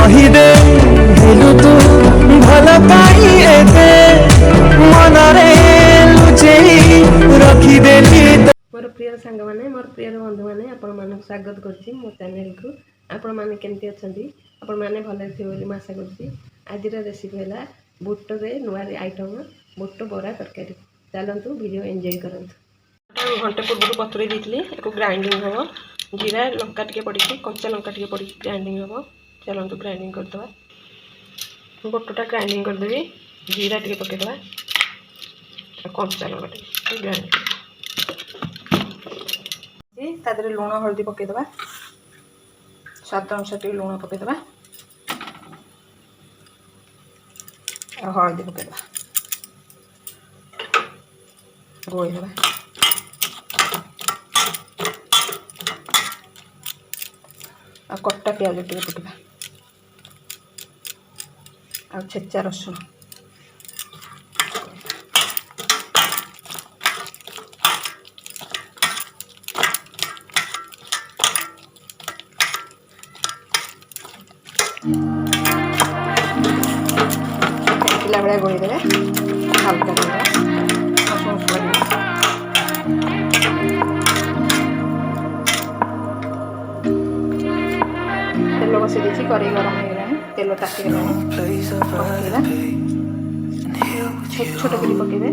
कहिदे हेलु तू भल पाई एते मनरे लुचेई रखिदेली। मोर प्रिय सांग मैंने मोर प्रिय बंधु मैंने आपण मानक स्वागत करछि मो चैनल को। आपण माने केमती अछंती आपण माने भले थे बोली मैं आशा करछि। आज रेसिपी है बुट रे नुआ आइटम बुट बरा तरकारी। चलतु वीडियो एंजॉय करंतु। घंटे पूर्व पथरे देइतली एको ग्राइंडिंग हबो। जीरा लंका टिके पड़ी कंचा लंका टिके पड़ी ग्राइंडिंग हबो। चलतु ग्राइंडिंग कर दवा। बुटटा ग्राइंडिंग कर देबी। जीरा टिके पके दवा। कंचा लंका टिके ग्राइंडिंग तादरे लुण हल्दी पकईदे स्वाद अनुसार टे लुण पकईदे हल्दी पकईदे गोईदे कटा प्याज टे पकईदे छेचा रसुण फेंकिला बेला गोली देवे हल्का तेल बसई देती कड़े गरम हो गलानी तेल तातीगलानी छोट छोट कर पकईदे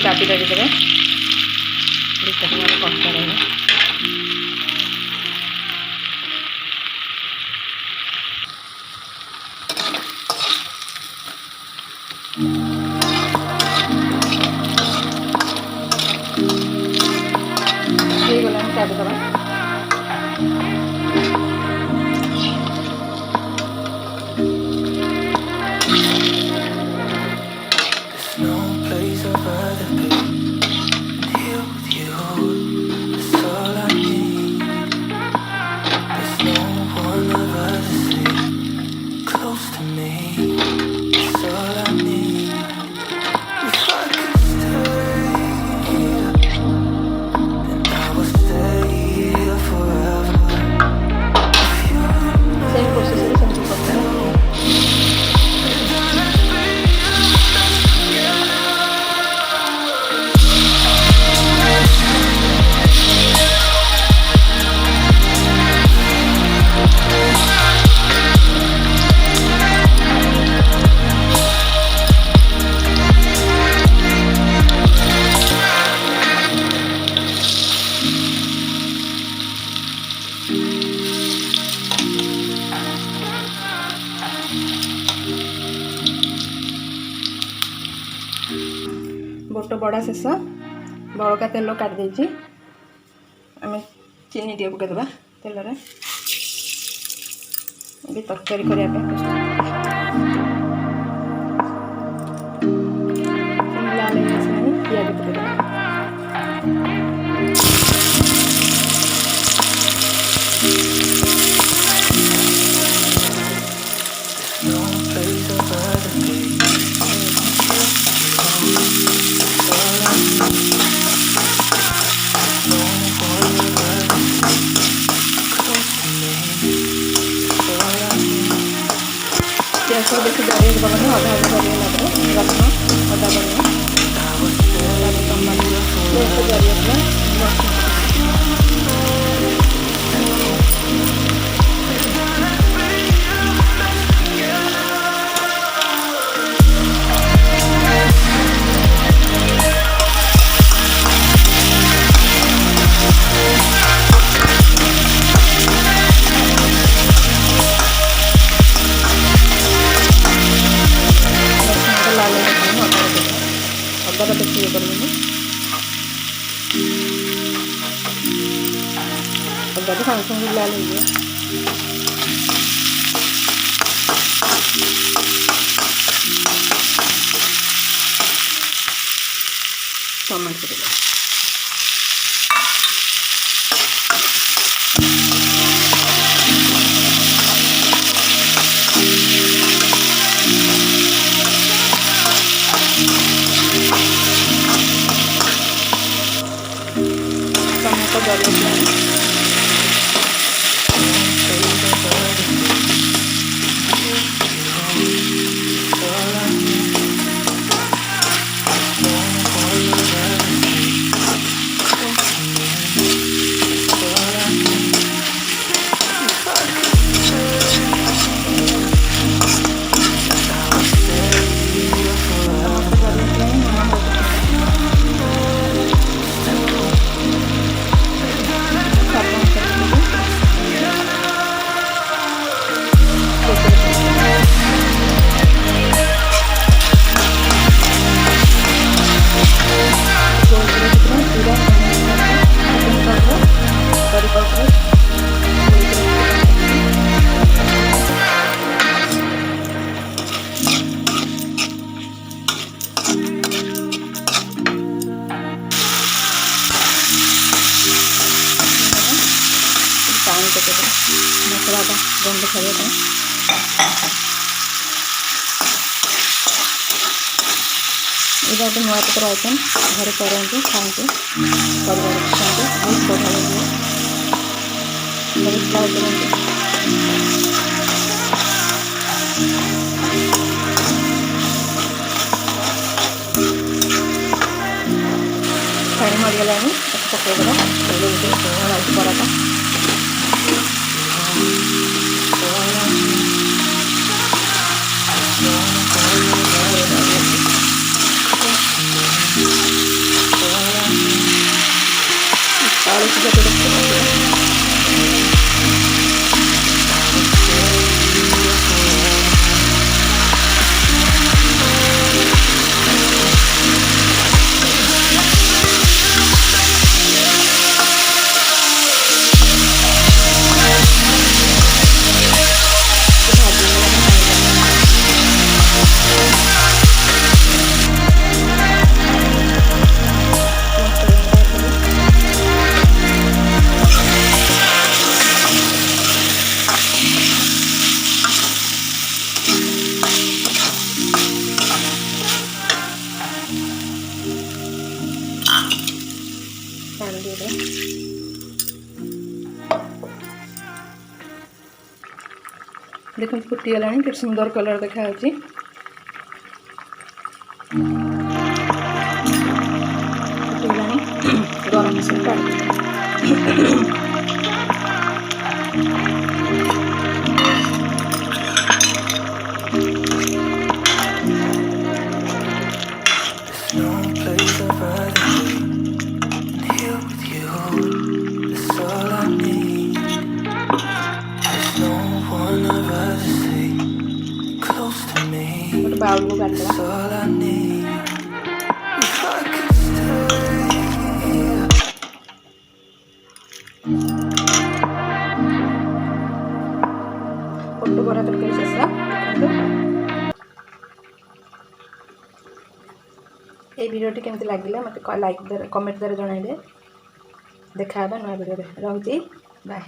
चापी लगे देवे कंचा रहा चापी दवा बोट बड़ा शेष बड़का तेल काट देछि आम चीनी टे पकईदे तेल तरकारी करने लाल पियाज पकईदे बेसी जरिए पकड़े अधा अधा जरिए रसुण अदा बढ़िया टमाटर जरिए ଅଲଗା ତ ସାଙ୍ଗେ ସାଙ୍ଗେ ଲାଲ ହେଇଯିବ। ଟମାଟୋ ଦେବା। ଟମାଟୋ ଗଲିଲାଣି। पानी पकेଇବା मसलाटा गंध छाड़िया ये गोटे नुआ प्रकार आइटम घर करते खाते परिवार खाते बहुत बढ़िया लगे ट्राए करते। पानी मरीगला पकईदेवा पराटा आलू सीधा पे देखो फुटीगला के सुंदर कलर देखा गरम मसला बाउल को काट फोटो बरा तक ये वीडियोटी केमती लगे मत लाइक कमेंट द्वारा जनइबे। देखा नुआ वीडियो रोचे बाय।